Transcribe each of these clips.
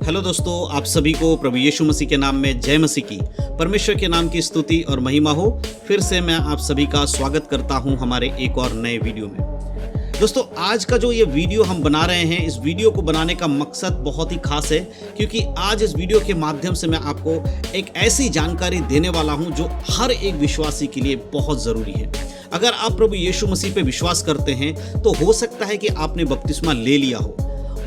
Hello दोस्तों, आप सभी को प्रभु यीशु मसीह के नाम में जय मसीह की। परमेश्वर के नाम की स्तुति और महिमा हो। फिर से मैं आप सभी का स्वागत करता हूं हमारे एक और नए वीडियो में। दोस्तों, आज का जो ये वीडियो हम बना रहे हैं, इस वीडियो को बनाने का मकसद बहुत ही खास है, क्योंकि आज इस वीडियो के माध्यम से मैं आपको एक ऐसी जानकारी देने वाला हूं जो हर एक विश्वासी के लिए बहुत ज़रूरी है। अगर आप प्रभु यीशु मसीह पे विश्वास करते हैं तो हो सकता है कि आपने बपतिस्मा ले लिया हो,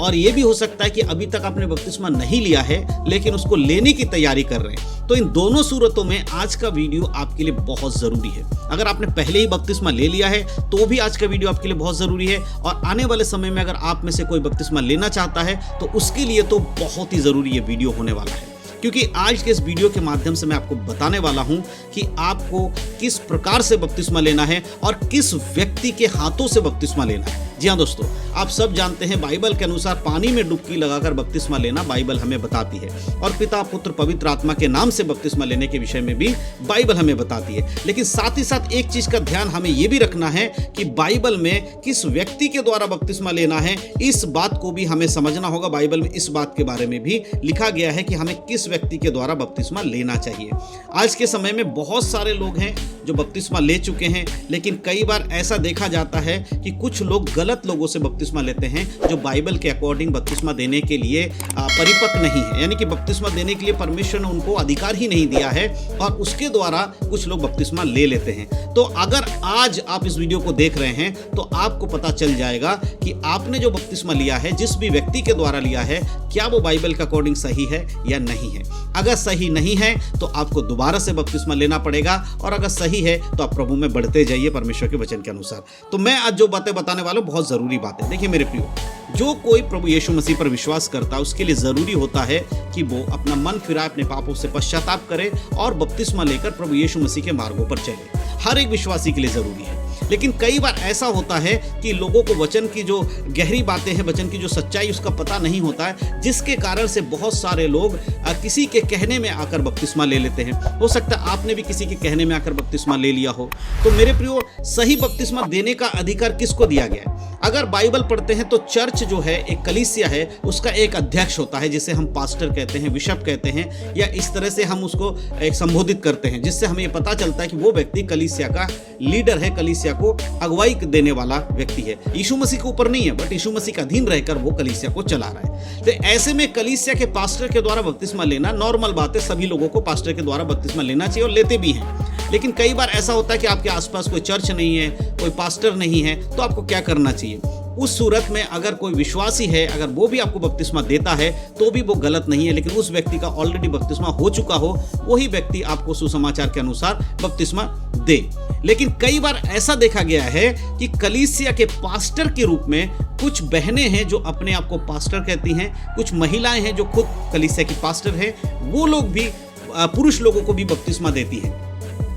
और ये भी हो सकता है कि अभी तक आपने बपतिस्मा नहीं लिया है लेकिन उसको लेने की तैयारी कर रहे हैं। तो इन दोनों सूरतों में आज का वीडियो आपके लिए बहुत ज़रूरी है। अगर आपने पहले ही बपतिस्मा ले लिया है तो भी आज का वीडियो आपके लिए बहुत ज़रूरी है, और आने वाले समय में अगर आप में से कोई बपतिस्मा लेना चाहता है तो उसके लिए तो बहुत ही ज़रूरी ये वीडियो होने वाला है। क्योंकि आज के इस वीडियो के माध्यम से मैं आपको बताने वाला हूं कि आपको किस प्रकार से बपतिस्मा लेना है और किस व्यक्ति के हाथों से बपतिस्मा लेना है। जी हाँ दोस्तों, आप सब जानते हैं बाइबल के अनुसार पानी में डुबकी लगाकर बपतिस्मा लेना बाइबल हमें बताती है, और पिता पुत्र पवित्र आत्मा के नाम से बपतिस्मा लेने के विषय में भी बाइबल हमें बताती है। लेकिन साथ ही साथ एक चीज का ध्यान हमें यह भी रखना है कि बाइबल में किस व्यक्ति के द्वारा बपतिस्मा लेना है, इस बात को भी हमें समझना होगा। बाइबल में इस बात के बारे में भी लिखा गया है कि हमें किस व्यक्ति के द्वारा बपतिस्मा लेना चाहिए। आज के समय में बहुत सारे लोग हैं जो बपतिस्मा ले चुके हैं, लेकिन कई बार ऐसा देखा जाता है कि कुछ लोग गलत लोगों से बपतिस्मा लेते हैं जो बाइबल के अकॉर्डिंग बपतिस्मा देने के लिए परिपक्व नहीं है, यानी कि बपतिस्मा देने के लिए परमेश्वर ने उनको अधिकार ही नहीं दिया है, और उसके द्वारा कुछ लोग बपतिस्मा ले लेते हैं। तो अगर आज आप इस वीडियो को देख रहे हैं तो आपको पता चल जाएगा कि आपने जो बपतिस्मा लिया है, जिस भी व्यक्ति के द्वारा लिया है, क्या वो बाइबल के अकॉर्डिंग सही है या नहीं है। अगर सही नहीं है तो आपको दोबारा से बपतिस्मा लेना पड़ेगा, और अगर सही है तो आप प्रभु में बढ़ते जाइए परमेश्वर के वचन के अनुसार। तो मैं आज जो बातें बताने वाला हूं बहुत जरूरी बात है। देखिए मेरे प्रियो, जो कोई प्रभु यीशु मसीह पर विश्वास करता है उसके लिए जरूरी होता है कि वो अपना मन फिराए, अपने पापों से पश्चाताप करे और बपतिस्मा लेकर प्रभु यीशु मसीह के मार्गों पर चले। हर एक विश्वासी के लिए जरूरी है। लेकिन कई बार ऐसा होता है कि लोगों को वचन की जो गहरी बातें हैं, वचन की जो सच्चाई, उसका पता नहीं होता है, जिसके कारण से बहुत सारे लोग किसी के कहने में आकर बपतिस्मा ले लेते हैं। हो सकता है आपने भी किसी के कहने में आकर बपतिस्मा ले लिया हो। तो मेरे प्रियो, सही बपतिस्मा देने का अधिकार किसको दिया गया है? अगर बाइबल पढ़ते हैं तो चर्च जो है, एक कलीसिया है, उसका एक अध्यक्ष होता है, जिसे हम पास्टर कहते हैं, बिशप कहते हैं, या इस तरह से हम उसको एक संबोधित करते हैं, जिससे हमें पता चलता है कि वो व्यक्ति कलीसिया का लीडर है, कलीसिया को अगुवाई देने वाला व्यक्ति है। यीशु मसीह के ऊपर नहीं है, बट यीशु मसीह का अधीन रहकर वो कलीसिया को चला रहा है। तो ऐसे में कलीसिया के पास्टर के द्वारा बपतिस्मा लेना नॉर्मल बात है। सभी लोगों को पास्टर के द्वारा बपतिस्मा लेना चाहिए और लेते भी हैं। लेकिन कई बार ऐसा होता है कि आपके आसपास कोई चर्च नहीं है, कोई पास्टर नहीं है, तो आपको क्या करना चाहिए? उस सूरत में अगर कोई विश्वासी है, अगर वो भी आपको बपतिस्मा देता है तो भी वो गलत नहीं है, लेकिन उस व्यक्ति का ऑलरेडी बपतिस्मा हो चुका हो, वही व्यक्ति आपको सुसमाचार के अनुसार बपतिस्मा दे। लेकिन कई बार ऐसा देखा गया है कि कलीसिया के पास्टर के रूप में कुछ बहनें हैं जो अपने आप को पास्टर कहती हैं, कुछ महिलाएं हैं जो खुद कलीसिया की पास्टर हैं, वो लोग भी पुरुष लोगों को भी बपतिस्मा देती हैं।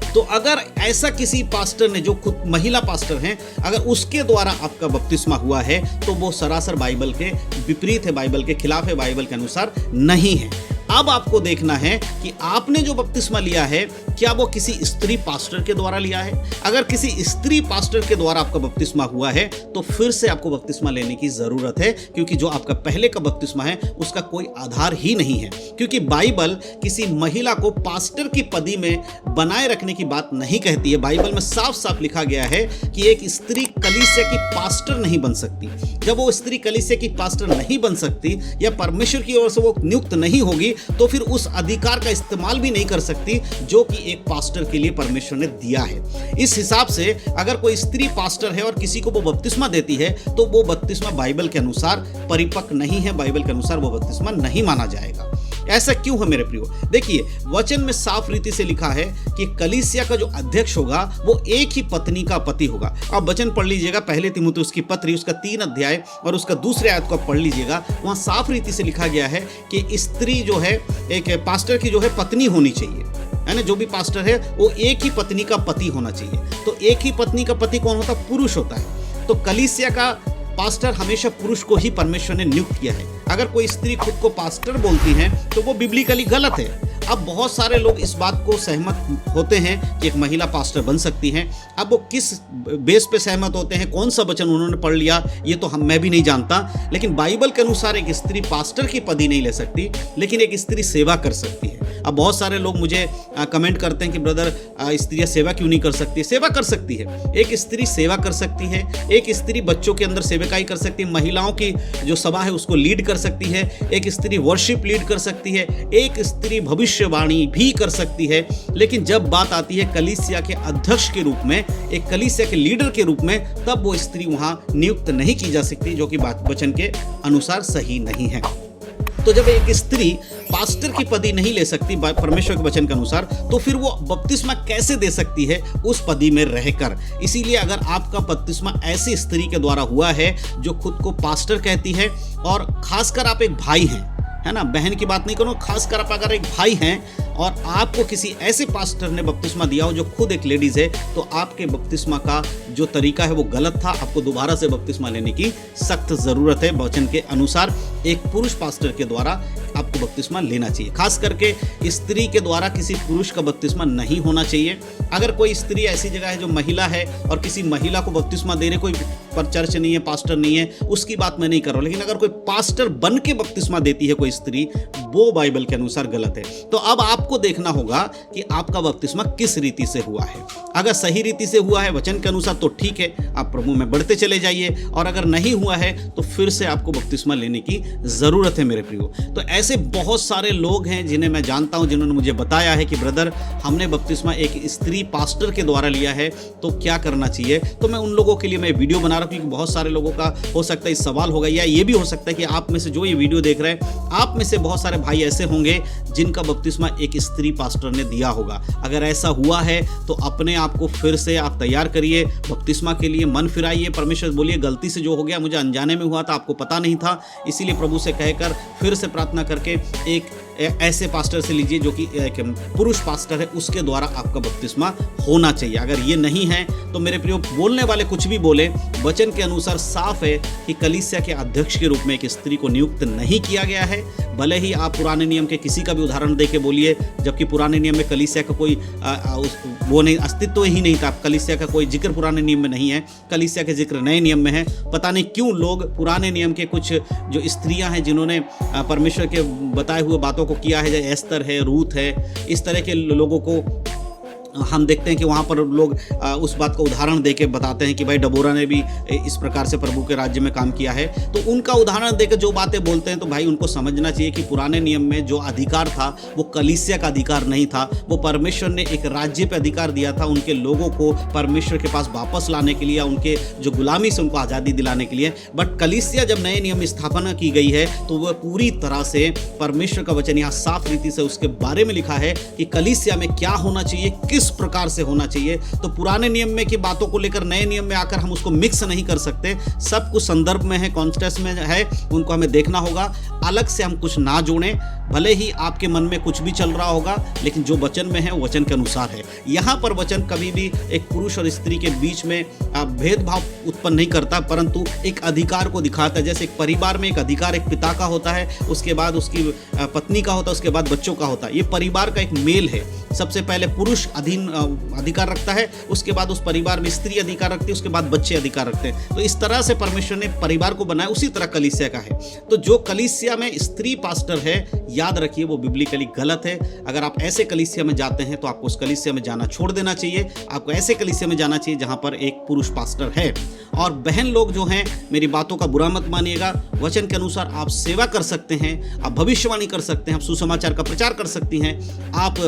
तो अगर ऐसा किसी पास्टर ने, जो खुद महिला पास्टर हैं, अगर उसके द्वारा आपका बपतिस्मा हुआ है तो वो सरासर बाइबल के विपरीत है, बाइबल के खिलाफ है, बाइबल के अनुसार नहीं है। अब आपको देखना है कि आपने जो बपतिस्मा लिया है, क्या वो किसी स्त्री पास्टर के द्वारा लिया है? अगर किसी स्त्री पास्टर के द्वारा आपका बपतिस्मा हुआ है तो फिर से आपको बपतिस्मा लेने की जरूरत है, क्योंकि जो आपका पहले का बपतिस्मा है उसका कोई आधार ही नहीं है। क्योंकि बाइबल किसी महिला को पास्टर की पदी में बनाए रखने की बात नहीं कहती है। बाइबल में साफ साफ लिखा गया है कि एक स्त्री कलीसिया की पास्टर नहीं बन सकती। जब वो स्त्री कलीसिया की पास्टर नहीं बन सकती या परमेश्वर की ओर से वो नियुक्त नहीं होगी, तो फिर उस अधिकार का इस्तेमाल भी नहीं कर सकती जो कि एक पास्टर के लिए परमेश्वर ने दिया है। इस हिसाब से अगर कोई स्त्री पास्टर है और किसी को वो बपतिस्मा देती है तो वो बपतिस्मा बाइबल के अनुसार परिपक्व नहीं है, बाइबल के अनुसार वो बपतिस्मा नहीं माना जाएगा। ऐसा क्यों है मेरे प्रियो? देखिए, वचन में साफ रीति से लिखा है कि कलीसिया का जो अध्यक्ष होगा वो एक ही पत्नी का पति होगा। आप वचन पढ़ लीजिएगा, पहले तीमुथियुस की पत्री उसका 3 अध्याय और उसका 2 आयत को पढ़ लीजिएगा। वहाँ साफ रीति से लिखा गया है कि स्त्री जो है, एक पास्टर की जो है पत्नी होनी चाहिए, है ना। जो भी पास्टर है वो एक ही पत्नी का पति होना चाहिए। तो एक ही पत्नी का पति कौन होता है? पुरुष होता है। तो कलीसिया का पास्टर हमेशा पुरुष को ही परमेश्वर ने नियुक्त किया है। अगर कोई स्त्री खुद को पास्टर बोलती है तो वो बिब्लिकली गलत है। अब बहुत सारे लोग इस बात को सहमत होते हैं कि एक महिला पास्टर बन सकती है। अब वो किस बेस पे सहमत होते हैं, कौन सा वचन उन्होंने पढ़ लिया, ये तो मैं भी नहीं जानता। लेकिन बाइबल के अनुसार एक स्त्री पास्टर की पद ही नहीं ले सकती, लेकिन एक स्त्री सेवा कर सकती है। अब बहुत सारे लोग मुझे कमेंट करते हैं कि ब्रदर स्त्रियां सेवा क्यों नहीं कर सकती। सेवा कर सकती है, एक स्त्री सेवा कर सकती है, एक स्त्री बच्चों के अंदर सेवकाई कर सकती है, महिलाओं की जो सभा है उसको लीड कर सकती है, एक स्त्री वर्शिप लीड कर सकती है, एक स्त्री भविष्यवाणी भी कर सकती है। लेकिन जब बात आती है कलीसिया के अध्यक्ष के रूप में, एक कलीसिया के लीडर के रूप में, तब वो स्त्री वहां नियुक्त नहीं की जा सकती, जो कि वचन के अनुसार सही नहीं है। तो जब एक स्त्री पास्टर की पदी नहीं ले सकती परमेश्वर के वचन के अनुसार, तो फिर वो बपतिस्मा कैसे दे सकती है उस पदी में रहकर। इसीलिए अगर आपका बपतिस्मा ऐसी स्त्री के द्वारा हुआ है जो खुद को पास्टर कहती है, और खासकर आप एक भाई हैं, है ना, बहन की बात नहीं करो, खासकर आप अगर एक भाई हैं और आपको किसी ऐसे पास्टर ने बपतिस्मा दिया हो जो खुद एक लेडीज है, तो आपके बपतिस्मा का जो तरीका है वो गलत था। आपको दोबारा से बपतिस्मा लेने की सख्त जरूरत है। वचन के अनुसार एक पुरुष पास्टर के द्वारा आपको बपतिस्मा लेना चाहिए। खास करके स्त्री के द्वारा किसी पुरुष का बपतिस्मा नहीं होना चाहिए। अगर कोई स्त्री ऐसी जगह है जो महिला है और किसी महिला को बपतिस्मा दे रहे, कोई पर चर्च नहीं है, पास्टर नहीं है, उसकी बात मैं नहीं कर रहा हूं। लेकिन अगर कोई पास्टर बन के बपतिस्मा देती है कोई स्त्री, वो बाइबल के अनुसार गलत है। तो अब आपको देखना होगा कि आपका बपतिस्मा किस रीति से हुआ है। अगर सही रीति से हुआ है वचन के अनुसार तो ठीक है, आप प्रभु में बढ़ते चले जाइए, और अगर नहीं हुआ है तो फिर से आपको बपतिस्मा लेने की जरूरत है मेरे प्रियो। तो ऐसे बहुत सारे लोग हैं जिन्हें मैं जानता हूं, जिन्होंने मुझे बताया है कि ब्रदर हमने बपतिस्मा एक स्त्री पास्टर के द्वारा लिया है, तो क्या करना चाहिए। तो मैं उन लोगों के लिए मैं वीडियो बना रहा हूं, क्योंकि बहुत सारे लोगों का हो सकता है सवाल होगा, या ये भी हो सकता है कि आप में से जो ये वीडियो देख रहे हैं, आप में से बहुत सारे भाई ऐसे होंगे जिनका बपतिस्मा एक स्त्री पास्टर ने दिया होगा। अगर ऐसा हुआ है तो अपने आप को फिर से आप तैयार करिए, बपतिस्मा के लिए मन फिराइए। परमेश्वर बोलिए गलती से जो हो गया, मुझे अनजाने में हुआ था, आपको पता नहीं था, इसीलिए प्रभु से कहकर फिर से प्रार्थना करके एक ऐसे पास्टर से लीजिए जो कि एक पुरुष पास्टर है, उसके द्वारा आपका बपतिस्मा होना चाहिए। अगर ये नहीं है तो मेरे प्रियो, बोलने वाले कुछ भी बोले, वचन के अनुसार साफ है कि कलीसिया के अध्यक्ष के रूप में एक स्त्री को नियुक्त नहीं किया गया है। भले ही आप पुराने नियम के किसी का भी उदाहरण दे के बोलिए, जबकि पुराने नियम में कलीसिया का कोई वो नहीं, अस्तित्व ही नहीं था। कलीसिया का कोई जिक्र पुराने नियम में नहीं है, कलीसिया के जिक्र नए नियम में है। पता नहीं क्यों लोग पुराने नियम के कुछ जो स्त्रियां हैं जिन्होंने परमेश्वर के बताए हुए बातों को किया है, जैसे एस्तर है, रूथ है, इस तरह के लोगों को हम देखते हैं कि वहाँ पर लोग उस बात का उदाहरण देके बताते हैं कि भाई डबोरा ने भी इस प्रकार से प्रभु के राज्य में काम किया है। तो उनका उदाहरण देकर जो बातें बोलते हैं, तो भाई उनको समझना चाहिए कि पुराने नियम में जो अधिकार था वो कलीसिया का अधिकार नहीं था। वो परमेश्वर ने एक राज्य पे अधिकार दिया था उनके लोगों को परमेश्वर के पास वापस लाने के लिए, उनके जो गुलामी से उनको आज़ादी दिलाने के लिए। बट कलीसिया जब नए नियम स्थापना की गई है तो वह पूरी तरह से परमेश्वर का वचन यहाँ साफ रीति से उसके बारे में लिखा है कि कलीसिया में क्या होना चाहिए, किस प्रकार से होना चाहिए। तो पुराने नियम में की बातों को लेकर नए नियम में आकर हम उसको मिक्स नहीं कर सकते। सब कुछ संदर्भ में है, कॉन्टेक्स्ट में है, उनको हमें देखना होगा। अलग से हम कुछ ना जोड़ें। भले ही आपके मन में कुछ भी चल रहा होगा, लेकिन जो वचन में है वो वचन के अनुसार है। यहाँ पर वचन कभी भी एक पुरुष और स्त्री के बीच में भेदभाव उत्पन्न नहीं करता, परंतु एक अधिकार को दिखाता है। जैसे एक परिवार में एक अधिकार एक पिता का होता है, उसके बाद उसकी पत्नी का होता है, उसके बाद बच्चों का होता है। ये परिवार का एक मेल है। सबसे पहले पुरुष अधिकार रखता है, उसके बाद उस परिवार में स्त्री अधिकार रखती है, उसके बाद बच्चे अधिकार रखते हैं। तो इस तरह से परमेश्वर ने परिवार को बनाया, उसी तरह कलीसिया का है। तो जो कलीसिया में स्त्री पास्टर है, याद रखिए वो बिब्लिकली गलत है। अगर आप ऐसे कलीसिया में जाते हैं तो आपको उस कलीसिया में जाना छोड़ देना चाहिए। आपको ऐसे कलीसिया में जाना चाहिए जहां पर एक पुरुष पास्टर है। और बहन लोग जो हैं, मेरी बातों का बुरा मत मानिएगा। वचन के अनुसार आप सेवा कर सकते हैं, आप भविष्यवाणी कर सकते हैं, आप सुसमाचार का प्रचार कर सकती हैं, आप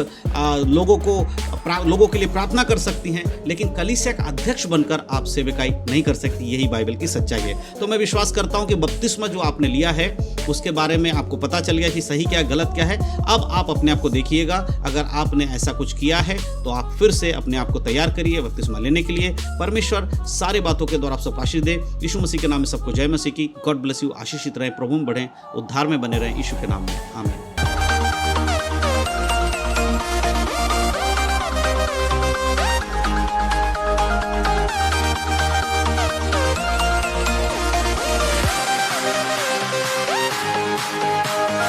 लोगों के लिए प्रार्थना कर सकती हैं, लेकिन कलीसिया का अध्यक्ष बनकर आप सेवकाई नहीं कर सकती। यही बाइबल की सच्चाई है। तो मैं विश्वास करता हूं कि बपतिस्मा जो आपने लिया है उसके बारे में आपको पता चल गया कि सही क्या गलत क्या है। अब आप अपने आप को देखिएगा। अगर आपने ऐसा कुछ किया है तो आप फिर से अपने आप को तैयार करिए बपतिस्मा लेने के लिए। परमेश्वर सारी बातों के द्वारा आप सब आशीष दे। यीशु मसीह के नाम में सबको जय मसीह की। God bless you. आशीषित रहें, प्रभु में बढ़ें, उद्धार में बने रहें। यीशु के नाम में आमीन।